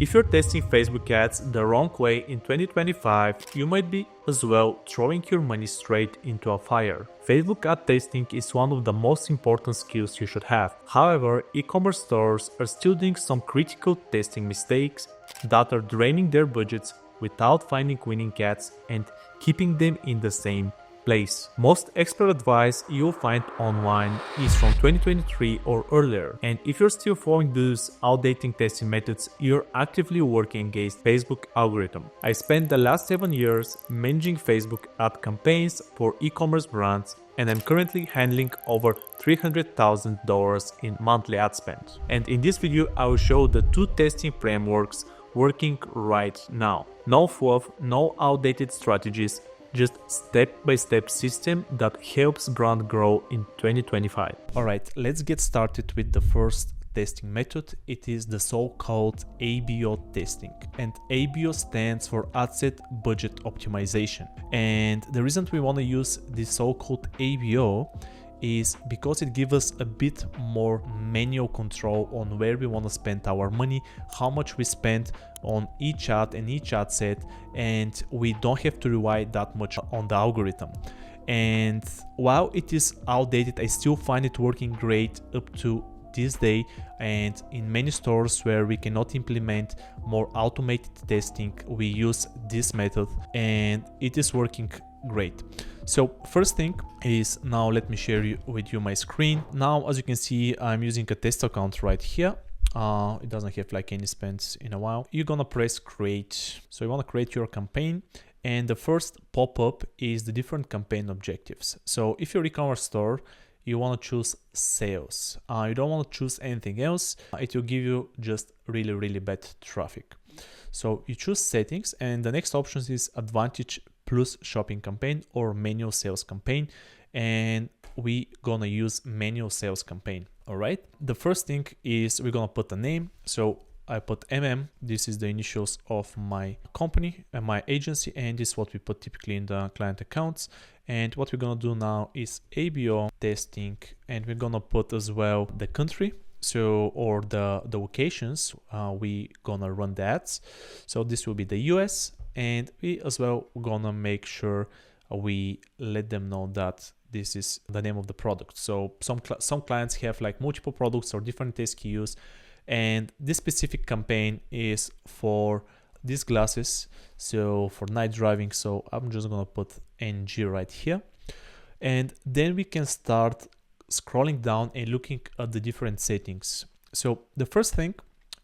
If you're testing Facebook ads the wrong way in 2025, you might be as well throwing your money straight into a fire. Facebook ad testing is one of the most important skills you should have. However, e-commerce stores are still doing some critical testing mistakes that are draining their budgets without finding winning ads and keeping them in the same place. Most expert advice you'll find online is from 2023 or earlier, and if you're still following those outdated testing methods, you're actively working against Facebook algorithm. I spent the last 7 years managing Facebook ad campaigns for e-commerce brands, and I'm currently handling over $300,000 in monthly ad spend. And in this video, I will show the 2 testing frameworks working right now. No fluff, no outdated strategies, just step-by-step system that helps brand grow in 2025. Alright, let's get started with the first testing method. It is the so-called ABO testing, and ABO stands for Ad Set Budget Optimization. And the reason we want to use this so-called ABO is because it gives us a bit more manual control on where we want to spend our money, how much we spend on each ad and each ad set, and we don't have to rely that much on the algorithm. And while it is outdated, I still find it working great up to this day, and in many stores where we cannot implement more automated testing, we use this method and it is working great. So first thing is, now let me share with you my screen. Now, as you can see, I'm using a test account right here. It doesn't have like any spends in a while. You're gonna press create. So you want to create your campaign, and the first pop-up is the different campaign objectives. So if you're an e-commerce store, you want to choose sales. You don't want to choose anything else. It will give you just really bad traffic. So you choose settings, and the next option is Advantage Plus Shopping Campaign or Manual Sales Campaign, and we gonna use Manual Sales Campaign. All right, the first thing is we're gonna put a name. So I put MM, this is the initials of my company and my agency, and this is what we put typically in the client accounts. And what we're gonna do now is ABO testing, and we're gonna put as well the country, so or the locations we gonna run the ads. So this will be the US, and we as well gonna make sure we let them know that this is the name of the product. So some clients have like multiple products or different SKUs, and this specific campaign is for these glasses, so for night driving. So I'm just gonna put NG right here, and then we can start scrolling down and looking at the different settings. So the first thing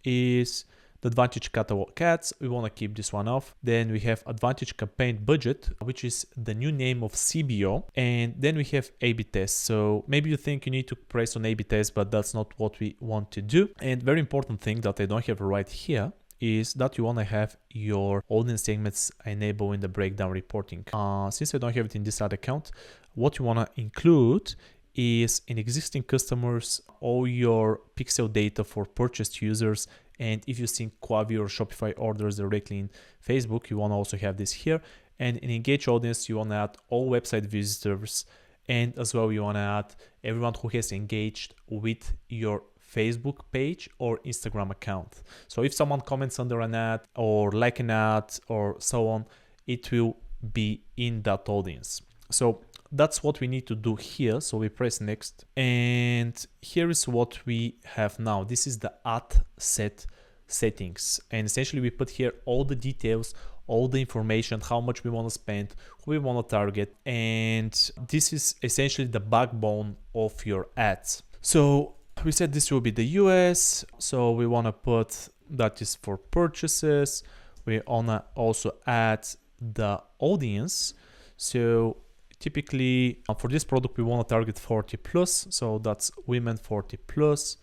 is the Advantage Catalog Ads. We want to keep this one off. Then we have Advantage Campaign Budget, which is the new name of CBO. And then we have A/B test. So maybe you think you need to press on A/B test, but that's not what we want to do. And very important thing that I don't have right here is that you want to have your audience segments enabled in the breakdown reporting. Since I don't have it in this ad account, what you want to include is in existing customers all your pixel data for purchased users. And if you sync Klaviyo or Shopify orders directly in Facebook, you want to also have this here. And in engaged audience, you want to add all website visitors, and as well you want to add everyone who has engaged with your Facebook page or Instagram account. So if someone comments under an ad or like an ad or so on, it will be in that audience. So that's what we need to do here. So we press next, and here is what we have now. This is the ad set settings, and essentially we put here all the details, all the information, how much we want to spend, who we want to target, and this is essentially the backbone of your ads. So we said this will be the US, so we want to put that is for purchases. We want to also add the audience. So typically for this product we want to target 40 plus, so that's women 40 plus.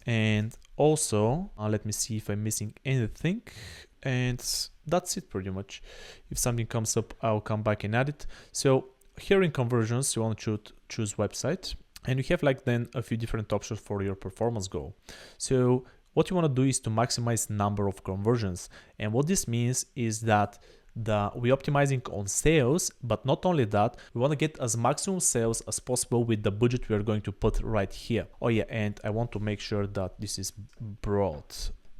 And also let me see if I'm missing anything, and that's it pretty much. If something comes up, I'll come back and add it. So here in conversions, you want to choose website, and we have like then a few different options for your performance goal. So what you want to do is to maximize number of conversions, and what this means is that we're optimizing on sales, but not only that, we want to get as maximum sales as possible with the budget we are going to put right here. Oh yeah, and I want to make sure that this is broad.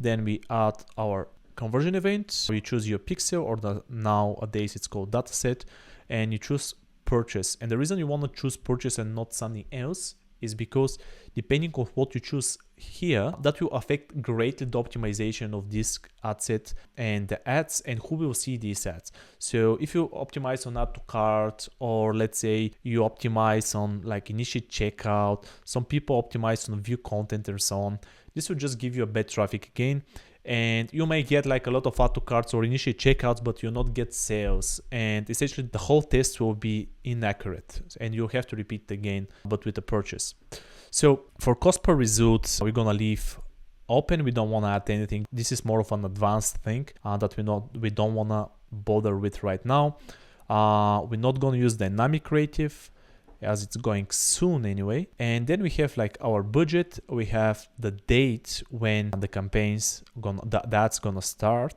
Then we add our conversion event. You choose your pixel, or nowadays it's called dataset, and you choose purchase. And the reason you want to choose purchase and not something else is because depending on what you choose here, that will affect greatly the optimization of this ad set and the ads and who will see these ads. So if you optimize on add to cart, or let's say you optimize on like initiate checkout, some people optimize on view content and so on, this will just give you a bad traffic again. And you may get like a lot of add to carts or initiate checkouts, but you'll not get sales. And essentially the whole test will be inaccurate and you'll have to repeat again, but with a purchase. So for cost per result, we're gonna leave open. We don't wanna add anything. This is more of an advanced thing that we don't wanna bother with right now. We're not gonna use dynamic creative, as it's going soon anyway. And then we have like our budget, we have the date when the campaigns that's gonna start,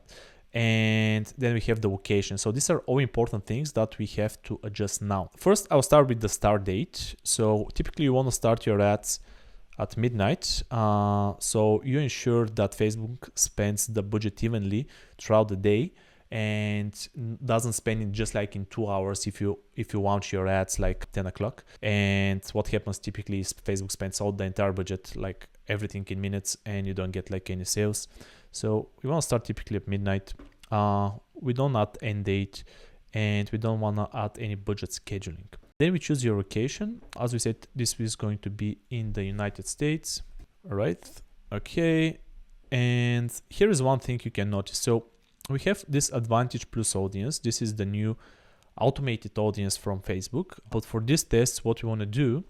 and then we have the location. So these are all important things that we have to adjust now. First, I'll start with the start date. So typically you want to start your ads at midnight. So you ensure that Facebook spends the budget evenly throughout the day and doesn't spend it just like in 2 hours if you launch your ads like 10 o'clock. And what happens typically is Facebook spends all the entire budget, like everything in minutes, and you don't get like any sales. So we want to start typically at midnight. We don't add end date, and we don't want to add any budget scheduling. Then we choose your location. As we said, this is going to be in the United States. All right. Okay. And here is one thing you can notice. So we have this Advantage Plus audience. This is the new automated audience from Facebook. But for this test, what we want to do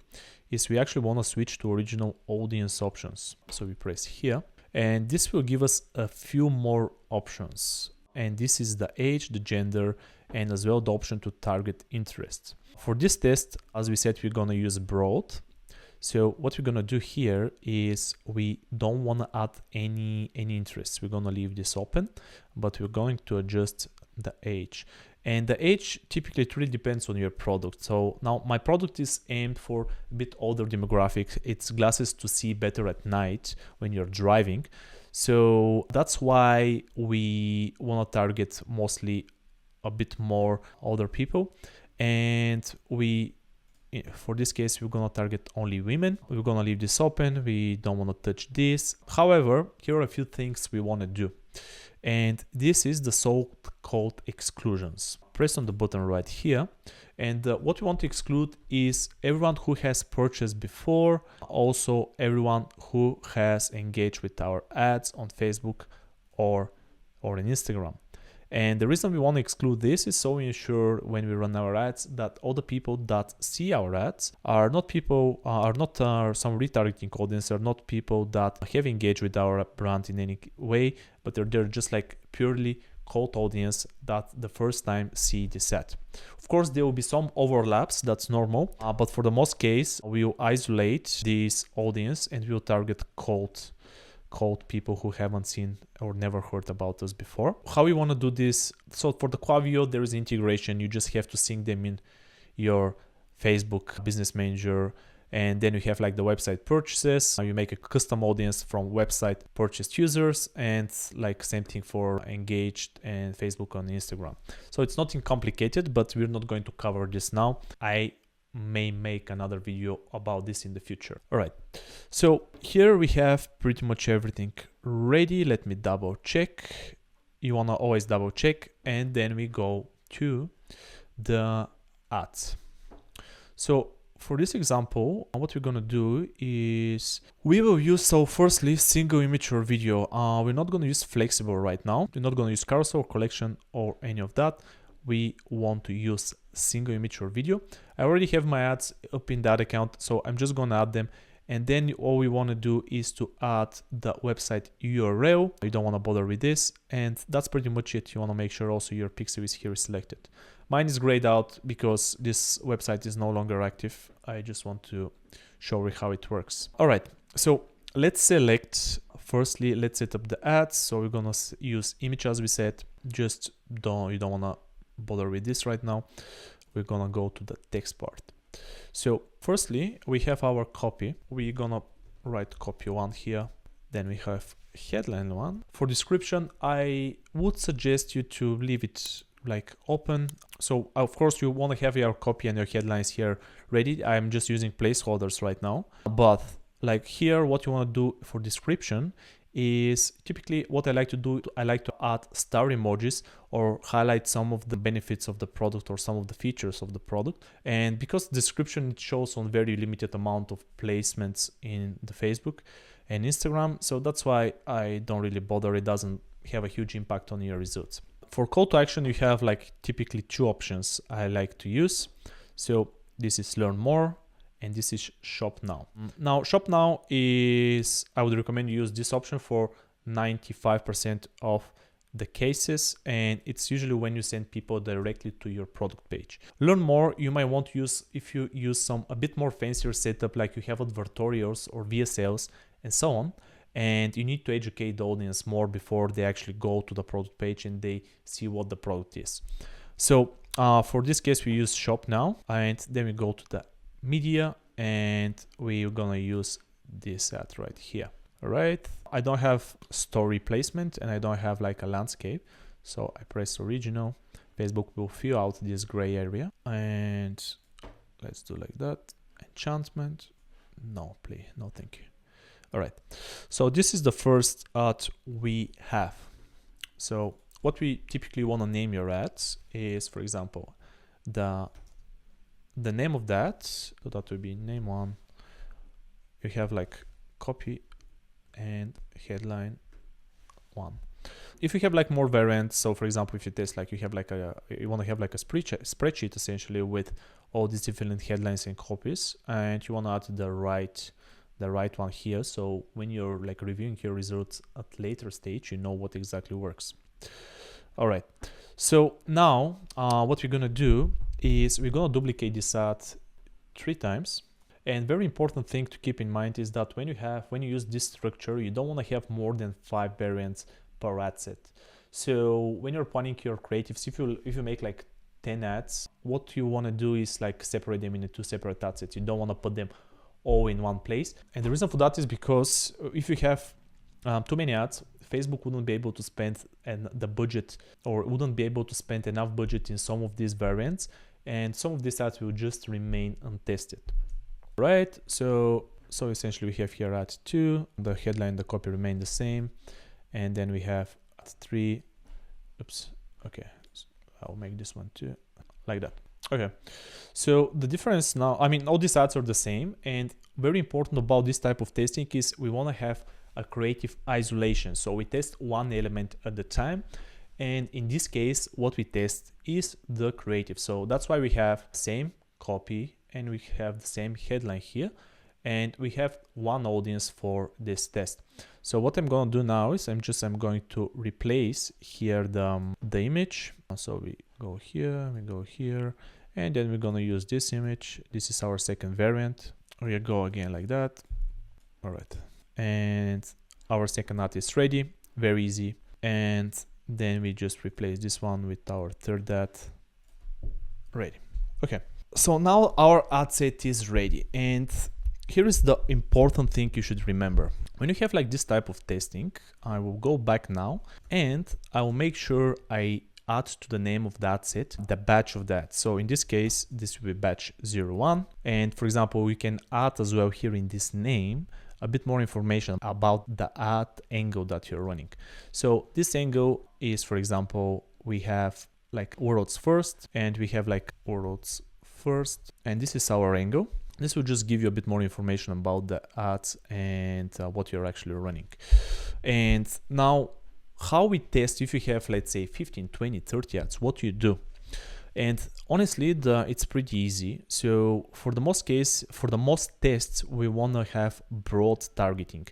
is we actually want to switch to original audience options. So we press here, and this will give us a few more options. And this is the age, the gender, and as well the option to target interests. For this test, as we said, we're going to use broad. So what we're going to do here is we don't want to add any interests. We're going to leave this open, but we're going to adjust the age. And the age typically it really depends on your product. So now my product is aimed for a bit older demographic. It's glasses to see better at night when you're driving. So that's why we want to target mostly a bit more older people. And for this case, we're going to target only women. We're going to leave this open. We don't want to touch this. However, here are a few things we want to do. And this is the so-called exclusions. Press on the button right here. And what we want to exclude is everyone who has purchased before, also everyone who has engaged with our ads on Facebook or on Instagram. And the reason we want to exclude this is so we ensure when we run our ads that all the people that see our ads are not people, some retargeting audience, are not people that have engaged with our brand in any way, but they're just like purely cold audience that the first time see this ad. Of course, there will be some overlaps, that's normal, but for the most case, we'll isolate this audience and we'll target cold people who haven't seen or never heard about us before. How we want to do this? So for the Klaviyo, there is integration. You just have to sync them in your Facebook Business Manager. And then you have like the website purchases. You make a custom audience from website purchased users, and like same thing for engaged and Facebook and Instagram. So it's nothing complicated, but we're not going to cover this now. I may make another video about this in the future. All right, so here we have pretty much everything ready. Let me double check. You want to always double check, and then we go to the ads. So for this example, what we're going to do is we will use, so firstly, single image or video. We're not going to use flexible right now. We're not going to use carousel, collection, or any of that. We want to use single image or video. I already have my ads up in that account, so I'm just going to add them. And then all we want to do is to add the website URL. You don't want to bother with this. And that's pretty much it. You want to make sure also your pixel is here selected. Mine is grayed out because this website is no longer active. I just want to show you how it works. All right, so let's select, firstly, let's set up the ads. So we're going to use image as we said. Just you don't want to bother with this right now. We're going to go to the text part. So firstly, we have our copy. We're going to write copy 1 here. Then we have headline one. For description, I would suggest you to leave it like open. So of course you want to have your copy and your headlines here ready. I'm just using placeholders right now, but like here, what you want to do for description is typically what I like to do. I like to add star emojis or highlight some of the benefits of the product or some of the features of the product. And because description it shows on very limited amount of placements in the Facebook and Instagram, so that's why I don't really bother. It doesn't have a huge impact on your results. For call to action, you have like typically two options I like to use. So this is learn more and this is shop now. Now shop now is, I would recommend you use this option for 95% of the cases, and it's usually when you send people directly to your product page. Learn more you might want to use if you use some a bit more fancier setup, like you have advertorials or VSLs and so on, and you need to educate the audience more before they actually go to the product page and they see what the product is. So for this case we use shop now, and then we go to the media and we're gonna use this ad right here. All right, I don't have story placement and I don't have like a landscape, so I press original. Facebook will fill out this gray area, and let's do like that. Enchantment, no, play, no thank you. All right, so this is the first ad we have. So what we typically want to name your ads is, for example, the name of that, so that would be name one. You have like copy and headline one. If you have like more variants, so for example, if you test like you want to have like a spreadsheet essentially with all these different headlines and copies, and you want to add the right one here, so when you're like reviewing your results at later stage, you know what exactly works. All right, so now what we're gonna do is we're gonna duplicate this ad 3 times. And very important thing to keep in mind is that when you use this structure, you don't want to have more than 5 variants per ad set. So when you're planning your creatives, if you make like 10 ads, what you want to do is like separate them into 2 separate ad sets. You don't want to put them all in one place. And the reason for that is because if you have too many ads, Facebook wouldn't be able to spend the budget, or wouldn't be able to spend enough budget in some of these variants, and some of these ads will just remain untested. Right, so essentially we have here ad 2, the headline, the copy remain the same, and then we have ad 3. Oops, okay, so I'll make this one too, like that. Okay, so the difference now, I mean, all these ads are the same, and very important about this type of testing is we want to have a creative isolation. So we test one element at a time, and in this case, what we test is the creative. So that's why we have same copy and we have the same headline here, and we have one audience for this test. So what I'm going to do now is I'm going to replace here the image. So we go here, and then we're going to use this image. This is our second variant. We go again like that. All right, and our second ad is ready, very easy. And then we just replace this one with our third ad. Ready. Okay. So now our ad set is ready, and here is the important thing you should remember. When you have like this type of testing, I will go back now and I will make sure I add to the name of that set the batch of that. So in this case, this will be batch 01. And for example, we can add as well here in this name a bit more information about the ad angle that you're running. So this angle is, for example, we have like worlds first, and we have like worlds first, and this is our angle. This will just give you a bit more information about the ads and what you're actually running. And now how we test if you have, let's say, 15, 20, 30 ads, what you do. And honestly, it's pretty easy. So for the most tests, we want to have broad targeting.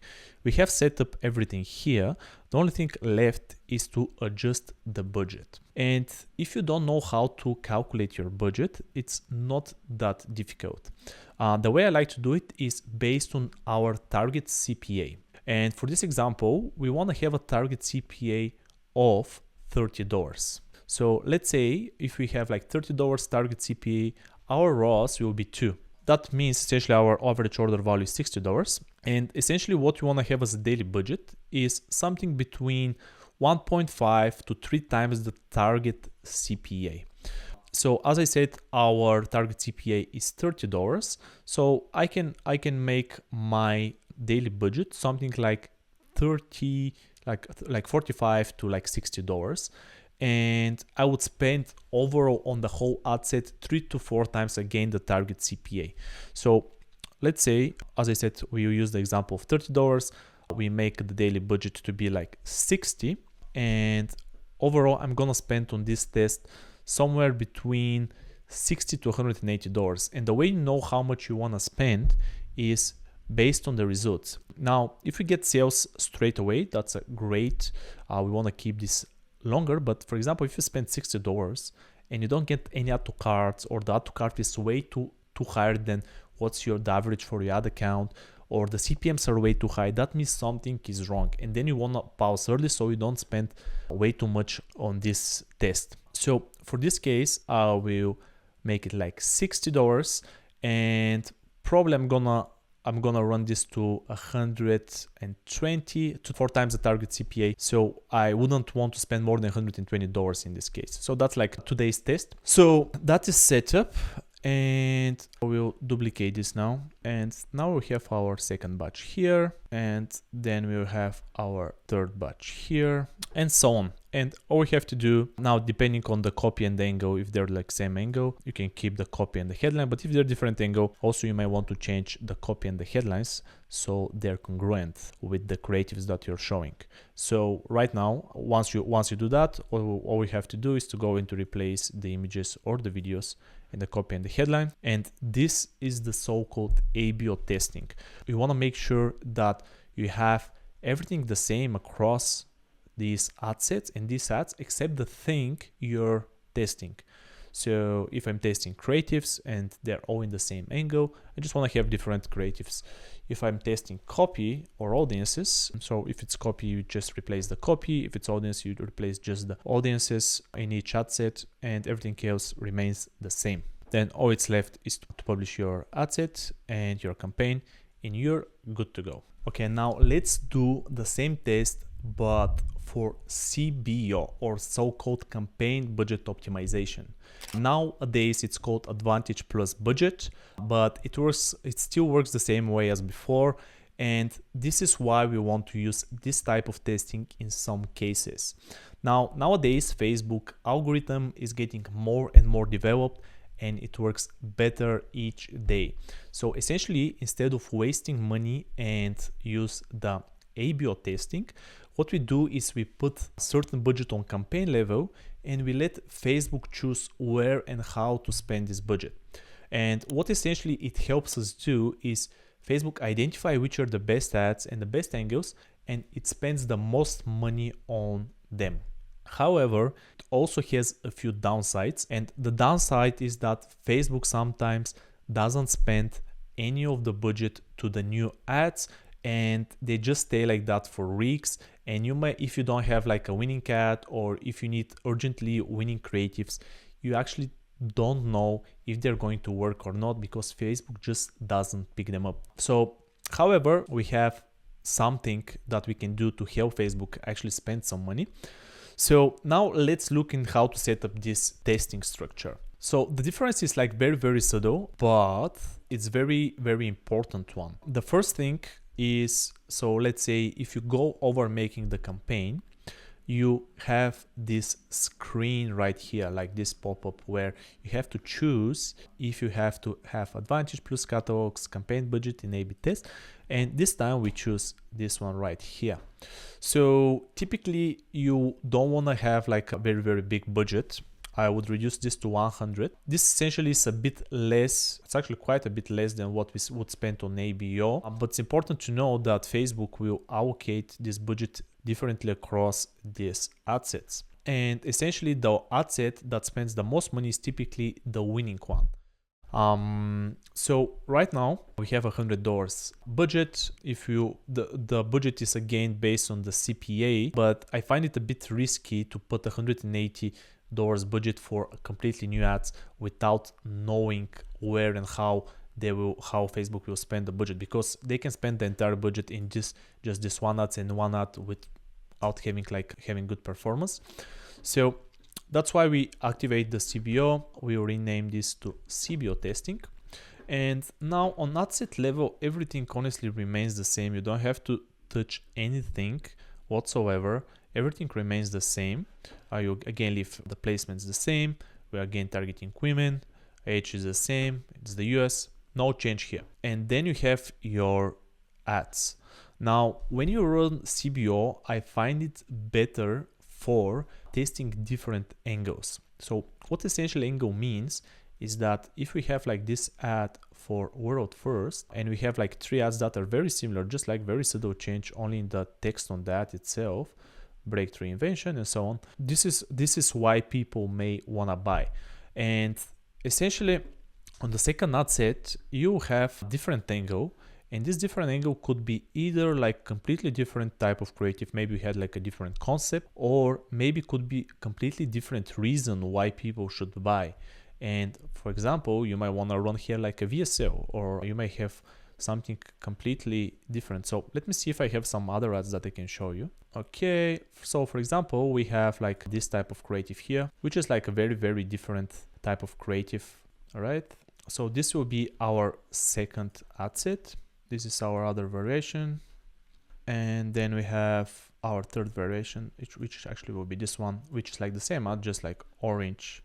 We have set up everything here. The only thing left is to adjust the budget. And if you don't know how to calculate your budget, it's not that difficult. The way I like to do it is based on our target CPA. And for this example, we want to have a target CPA of $30. So let's say if we have like $30 target CPA, our ROAS will be 2. That means essentially our average order value is $60. And essentially what you want to have as a daily budget is something between 1.5 to 3 times the target CPA. So as I said, our target CPA is $30. So I can make my daily budget something like 30, like 45 to like $60. And I would spend overall on the whole ad set 3 to 4 times again the target CPA. So let's say, as I said, we use the example of $30. We make the daily budget to be like 60, and overall I'm gonna spend on this test somewhere between $60 to $180. And the way you know how much you wanna spend is based on the results. Now, if you get sales straight away, that's a great. We wanna keep this longer. But for example, if you spend $60 and you don't get any add to carts, or the add to cart is way too higher than what's the average for your ad account, or the CPMs are way too high, that means something is wrong. And then you want to pause early so you don't spend way too much on this test. So for this case, I will make it like $60, and probably I'm gonna run this to 120 to 4 times the target CPA. So I wouldn't want to spend more than $120 in this case. So that's like today's test. So that is set up, and we'll duplicate this now. And now we have our second batch here, and then we'll have our third batch here, and so on. And all we have to do now, depending on the copy and the angle, if they're like same angle, you can keep the copy and the headline. But if they're different angle, also you might want to change the copy and the headlines so they're congruent with the creatives that you're showing. So right now, once you do that, all we have to do is to go into replace the images or the videos in the copy and the headline. And this is the so-called ABO testing. You want to make sure that you have everything the same across these ad sets and these ads, except the thing you're testing. So if I'm testing creatives and they're all in the same angle, I just want to have different creatives. If I'm testing copy or audiences, so if it's copy, you just replace the copy. If it's audience, you replace just the audiences in each ad set, and everything else remains the same. Then all it's left is to publish your ad set and your campaign, and you're good to go. Okay, now let's do the same test, but for CBO, or so-called campaign budget optimization. Nowadays it's called Advantage plus budget, but it still works the same way as before. And this is why we want to use this type of testing in some cases. Now, nowadays Facebook algorithm is getting more and more developed, and it works better each day. So essentially, instead of wasting money and use the ABO testing, what we do is we put a certain budget on campaign level, and we let Facebook choose where and how to spend this budget. And what essentially it helps us do is Facebook identify which are the best ads and the best angles, and it spends the most money on them. However, it also has a few downsides, and the downside is that Facebook sometimes doesn't spend any of the budget to the new ads, and they just stay like that for weeks. And you might, if you don't have like a winning ad, or if you need urgently winning creatives, you actually don't know if they're going to work or not, because Facebook just doesn't pick them up. So, however, we have something that we can do to help Facebook actually spend some money. So now let's look in how to set up this testing structure. So the difference is like very, very subtle, but it's very, very important one. The first thing is, so let's say if you go over making the campaign, you have this screen right here, like this pop-up, where you have to choose if you have to have Advantage plus catalogs, campaign budget in A/B test. And this time we choose this one right here. So typically you don't want to have like a very, very big budget. I would reduce this to 100. This essentially is a bit less, it's actually quite a bit less than what we would spend on ABO. But it's important to know that Facebook will allocate this budget differently across these ad sets. And essentially the ad set that spends the most money is typically the winning one. So right now we have $100 budget. If you, the budget is again based on the CPA, but I find it a bit risky to put $180 budget for completely new ads without knowing where and how how Facebook will spend the budget, because they can spend the entire budget in just this one ads and one ad without having good performance. So that's why we activate the CBO. We will rename this to CBO testing. And now on ad set level, everything honestly remains the same. You don't have to touch anything whatsoever. Everything remains the same. You again leave the placements the same. We're again targeting women. Age is the same. It's the US. No change here. And then you have your ads. Now, when you run CBO, I find it better for testing different angles. So what essentially angle means is that if we have like this ad for world first, and we have like 3 ads that are very similar, just like very subtle change only in the text on the ad itself, breakthrough invention and so on, this is why people may want to buy. And essentially on the second ad set, you have different angle, and this different angle could be either like completely different type of creative, maybe we had like a different concept, or maybe could be completely different reason why people should buy. And for example, you might want to run here like a VSL, or you may have something completely different. So let me see if I have some other ads that I can show you. Okay, so for example, we have like this type of creative here, which is like a very, very different type of creative. All right, so this will be our second ad set. This is our other variation. And then we have our third variation, which actually will be this one, which is like the same ad, just like orange.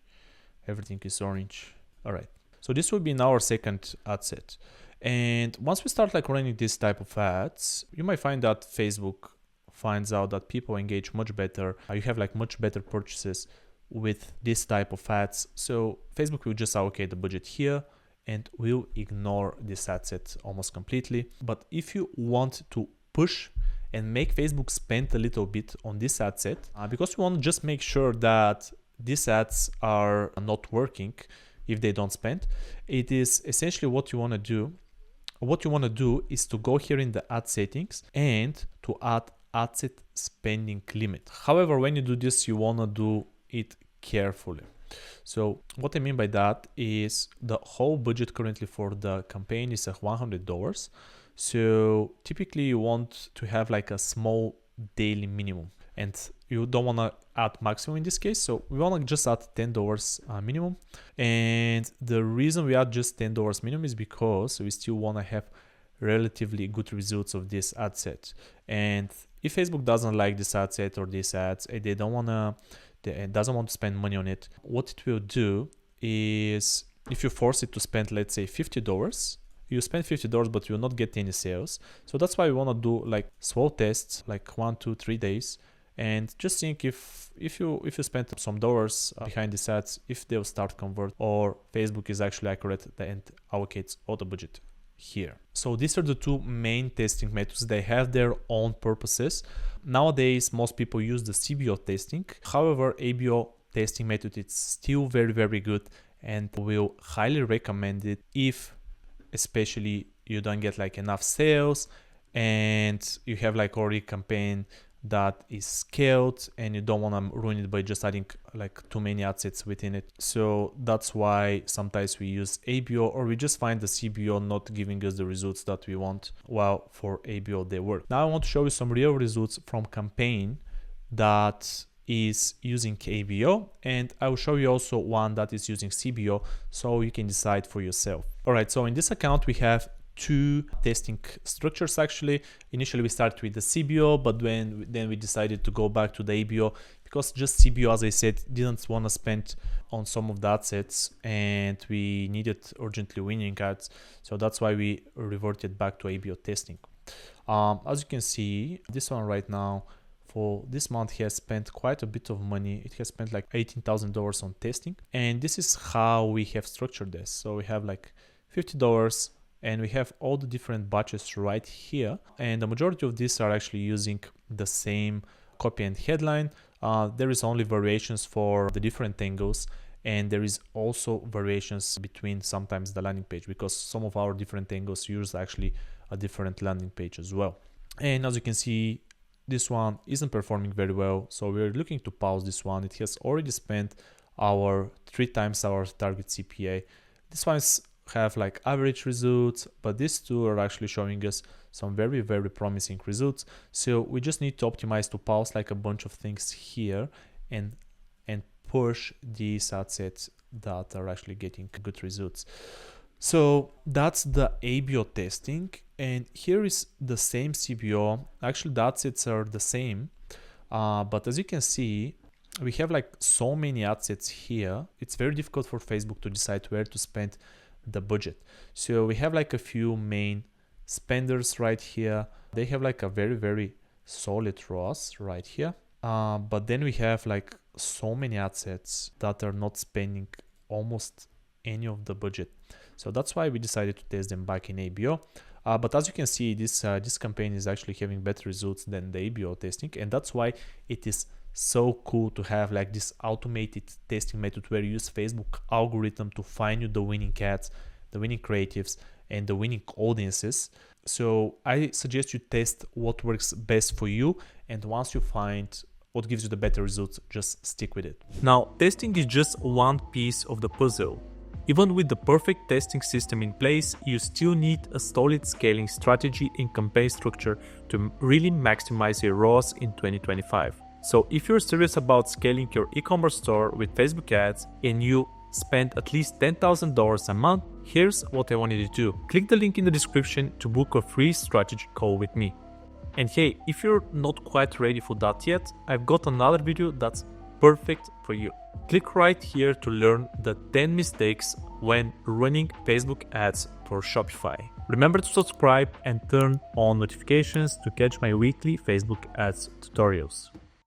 Everything is orange. All right, so this will be in our second ad set. And once we start like running this type of ads, you might find that Facebook finds out that people engage much better. You have like much better purchases with this type of ads. So Facebook will just allocate the budget here and will ignore this ad set almost completely. But if you want to push and make Facebook spend a little bit on this ad set, because you want to just make sure that these ads are not working if they don't spend, it is essentially what you want to do. What you want to do is to go here in the ad settings and to add ad set spending limit. However, when you do this, you want to do it carefully. So what I mean by that is the whole budget currently for the campaign is $100. So typically you want to have like a small daily minimum, and you don't want to add maximum in this case. So we want to just add $10 minimum. And the reason we add just $10 minimum is because we still want to have relatively good results of this ad set. And if Facebook doesn't like this ad set or these ads, they doesn't want to spend money on it, what it will do is, if you force it to spend, let's say $50, you spend $50, but you will not get any sales. So that's why we want to do like small tests, like 1, 2, 3 days, and just think if you spend some dollars behind these ads, if they'll start convert, or Facebook is actually accurate and allocates all the budget here. So these are the two main testing methods. They have their own purposes. Nowadays, most people use the CBO testing. However, ABO testing method is still very, very good, and will highly recommend it if especially you don't get like enough sales and you have like already campaign that is scaled and you don't want to ruin it by just adding like too many ad sets within it. So that's why sometimes we use ABO, or we just find the CBO not giving us the results that we want, while for ABO they work. Now I want to show you some real results from campaign that is using ABO, and I will show you also one that is using CBO, so you can decide for yourself. All right, so in this account we have two testing structures actually. Initially we started with the CBO, but then we decided to go back to the ABO, because just CBO, as I said, didn't want to spend on some of the ad sets and we needed urgently winning ads. So that's why we reverted back to ABO testing. As you can see, this one right now, for this month, he has spent quite a bit of money. It has spent like $18,000 on testing. And this is how we have structured this. So we have like $50 and we have all the different batches right here. And the majority of these are actually using the same copy and headline. There is only variations for the different angles. And there is also variations between sometimes the landing page, because some of our different angles use actually a different landing page as well. And as you can see, this one isn't performing very well, so we're looking to pause this one. It has already spent 3 times our target CPA. This one is have like average results, but these two are actually showing us some very, very promising results. So we just need to optimize to pause like a bunch of things here and push these ad sets that are actually getting good results. So that's the ABO testing, and here is the same CBO. Actually, the ad sets are the same, but as you can see, we have like so many ad sets here. It's very difficult for Facebook to decide where to spend the budget. So we have like a few main spenders right here. They have like a very, very solid ROAS right here. But then we have like so many ad sets that are not spending almost any of the budget. So that's why we decided to test them back in ABO. But as you can see, this campaign is actually having better results than the ABO testing, and that's why it is so cool to have like this automated testing method where you use Facebook algorithm to find you the winning ads, the winning creatives, and the winning audiences. So I suggest you test what works best for you, and once you find what gives you the better results, just stick with it. Now, testing is just one piece of the puzzle. Even with the perfect testing system in place, you still need a solid scaling strategy and campaign structure to really maximize your ROAS in 2025. So if you're serious about scaling your e-commerce store with Facebook ads and you spend at least $10,000 a month, here's what I want you to do. Click the link in the description to book a free strategy call with me. And hey, if you're not quite ready for that yet, I've got another video that's perfect for you. Click right here to learn the 10 mistakes when running Facebook ads for Shopify. Remember to subscribe and turn on notifications to catch my weekly Facebook ads tutorials.